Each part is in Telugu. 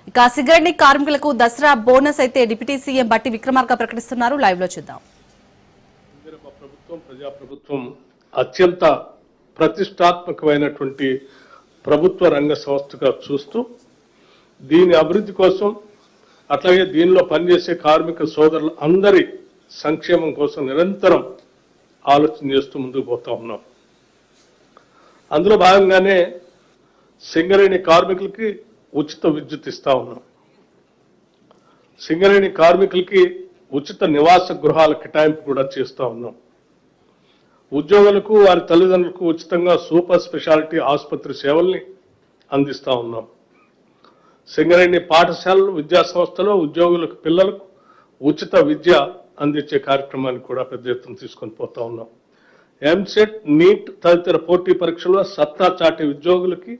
ఇక సింగరేణి కార్మికులకు దసరా బోనస్ అయితే డిప్యూటీ సీఎం బట్టి విక్రమార్క ప్రకటిస్తున్నారు. లైవ్ లో చూద్దాం. ప్రజాప్రభుత్వం అత్యంత ప్రతిష్టాత్మకమైనటువంటి ప్రభుత్వ రంగ సంస్థగా చూస్తూ దీని అభివృద్ధి కోసం అట్లాగే దీనిలో పనిచేసే కార్మిక సోదరులు అందరి సంక్షేమం కోసం నిరంతరం ఆలోచన చేస్తూ ముందుకు పోతా ఉన్నాం. అందులో భాగంగానే సింగరేణి కార్మికులకి ఉచిత విద్యుత్ ఇస్తా ఉన్నాం. సింగరేణి కార్మికులకి ఉచిత నివాస గృహాల కేటాయింపు కూడా చేస్తూ ఉన్నాం. ఉద్యోగులకు వారి తల్లిదండ్రులకు ఉచితంగా సూపర్ స్పెషాలిటీ ఆసుపత్రి సేవల్ని అందిస్తూ ఉన్నాం. సింగరేణి పాఠశాలలు విద్యా సంస్థలో ఉద్యోగులకు పిల్లలకు ఉచిత విద్య అందించే కార్యక్రమాన్ని కూడా పెద్ద ఎత్తున తీసుకొని పోతా ఉన్నాం. ఎంసెట్, నీట్ తదితర పోటీ పరీక్షల్లో సత్తా చాటే ఉద్యోగులకి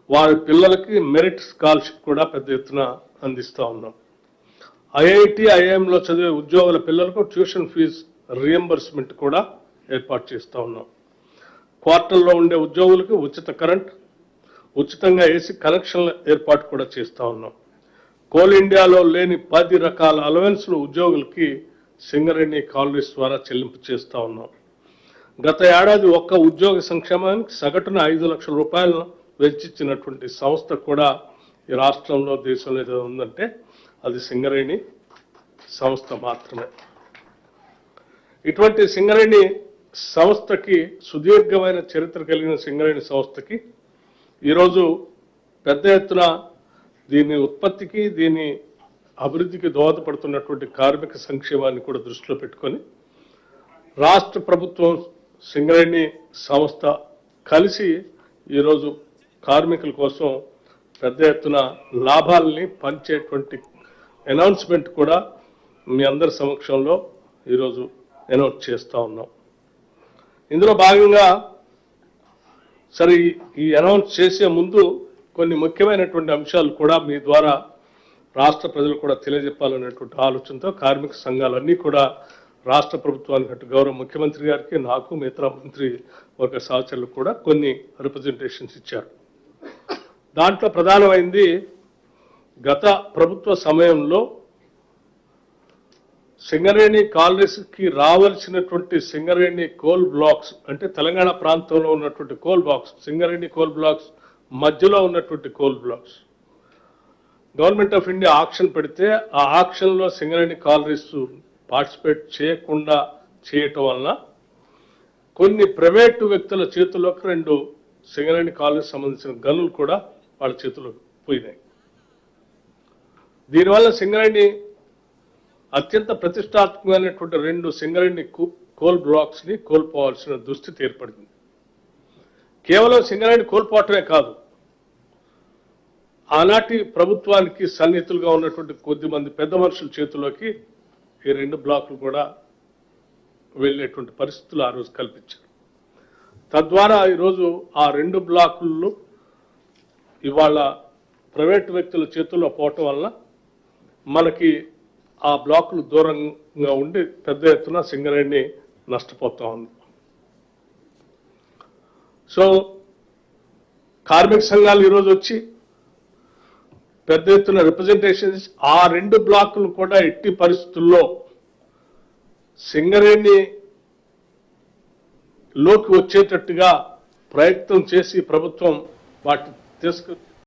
వారి పిల్లలకి మెరిట్ స్కాలర్షిప్ కూడా పెద్ద ఎత్తున అందిస్తూ ఉన్నాం. ఐఐటి, ఐఐఎంలో చదివే ఉద్యోగుల పిల్లలకు ట్యూషన్ ఫీజు రియంబర్స్మెంట్ కూడా ఏర్పాటు చేస్తూ ఉన్నాం. క్వార్టర్లో ఉండే ఉద్యోగులకు ఉచిత కరెంట్, ఉచితంగా ఏసీ కనెక్షన్ల ఏర్పాటు కూడా చేస్తూ ఉన్నాం. కోల్ ఇండియాలో లేని 10 రకాల అలవెన్స్లు ఉద్యోగులకి సింగరేణి కాలనీస్ ద్వారా చెల్లింపు చేస్తూ ఉన్నాం. గత ఏడాది ఒక్క ఉద్యోగ సంక్షేమానికి సగటున 5 లక్షల రూపాయలను వెచ్చించినటువంటి సంస్థ కూడా ఈ రాష్ట్రంలో దేశంలో ఏదో ఉందంటే అది సింగరేణి సంస్థ మాత్రమే. ఇటువంటి సింగరేణి సంస్థకి సుదీర్ఘమైన చరిత్ర కలిగిన సింగరేణి సంస్థకి ఈరోజు పెద్ద ఎత్తున దీని ఉత్పత్తికి దీని అభివృద్ధికి దోహదపడుతున్నటువంటి కార్మిక సంక్షేమాన్ని కూడా దృష్టిలో పెట్టుకొని రాష్ట్ర ప్రభుత్వం సింగరేణి సంస్థ కలిసి ఈరోజు కార్మికుల కోసం పెద్ద ఎత్తున లాభాలని పంచేటువంటి అనౌన్స్మెంట్ కూడా మీ అందరి సమక్షంలో ఈరోజు అనౌన్స్ చేస్తూ ఉన్నాం. ఇందులో భాగంగా సరే ఈ అనౌన్స్ చేసే ముందు కొన్ని ముఖ్యమైనటువంటి అంశాలు కూడా మీ ద్వారా రాష్ట్ర ప్రజలు కూడా తెలియజెప్పాలనేటువంటి ఆలోచనతో కార్మిక సంఘాలన్నీ కూడా రాష్ట్ర ప్రభుత్వానికి అటు గౌరవ ముఖ్యమంత్రి గారికి, నాకు, మిగతా మంత్రి వర్గ సహచరులకు కూడా కొన్ని రిప్రజెంటేషన్స్ ఇచ్చారు. దాంట్లో ప్రధానమైంది గత ప్రభుత్వ సమయంలో సింగరేణి కాలనీస్కి రావాల్సినటువంటి సింగరేణి కోల్ బ్లాక్స్ అంటే తెలంగాణ ప్రాంతంలో ఉన్నటువంటి coal blocks, Singareni coal blocks మధ్యలో ఉన్నటువంటి coal blocks government of India auction పెడితే ఆ ఆక్షన్లో సింగరేణి కాలనీస్ పార్టిసిపేట్ చేయకుండా చేయటం వలన కొన్ని ప్రైవేటు వ్యక్తుల చేతుల్లోకి 2 సింగరేణి కాలనీకి సంబంధించిన గనులు కూడా వాళ్ళ చేతుల్లోకి పోయినాయి. దీనివల్ల సింగరేణి అత్యంత ప్రతిష్టాత్మకమైనటువంటి 2 సింగరేణి కోల్ బ్లాక్స్ ని కోల్పోవాల్సిన దుస్థితి ఏర్పడింది. కేవలం సింగరేణి కోల్పోవటమే కాదు, ఆనాటి ప్రభుత్వానికి సన్నిహితులుగా ఉన్నటువంటి కొద్దిమంది పెద్ద మనుషుల చేతుల్లోకి ఈ 2 బ్లాకులు కూడా వెళ్ళేటువంటి పరిస్థితులు ఆ రోజు కల్పించారు. తద్వారా ఈరోజు ఆ 2 బ్లాకులు ఇవాళ ప్రైవేటు వ్యక్తుల చేతుల్లో పోవటం వల్ల మనకి ఆ బ్లాకులు దూరంగా ఉండి పెద్ద ఎత్తున సింగరేణి నష్టపోతా ఉంది. సో కార్మిక సంఘాలు ఈరోజు వచ్చి పెద్ద ఎత్తున రిప్రజెంటేషన్స్ ఆ 2 బ్లాకులు కూడా ఎట్టి పరిస్థితుల్లో సింగరేణి లోకి వచ్చేటట్టుగా ప్రయత్నం చేసి ప్రభుత్వం వాటిని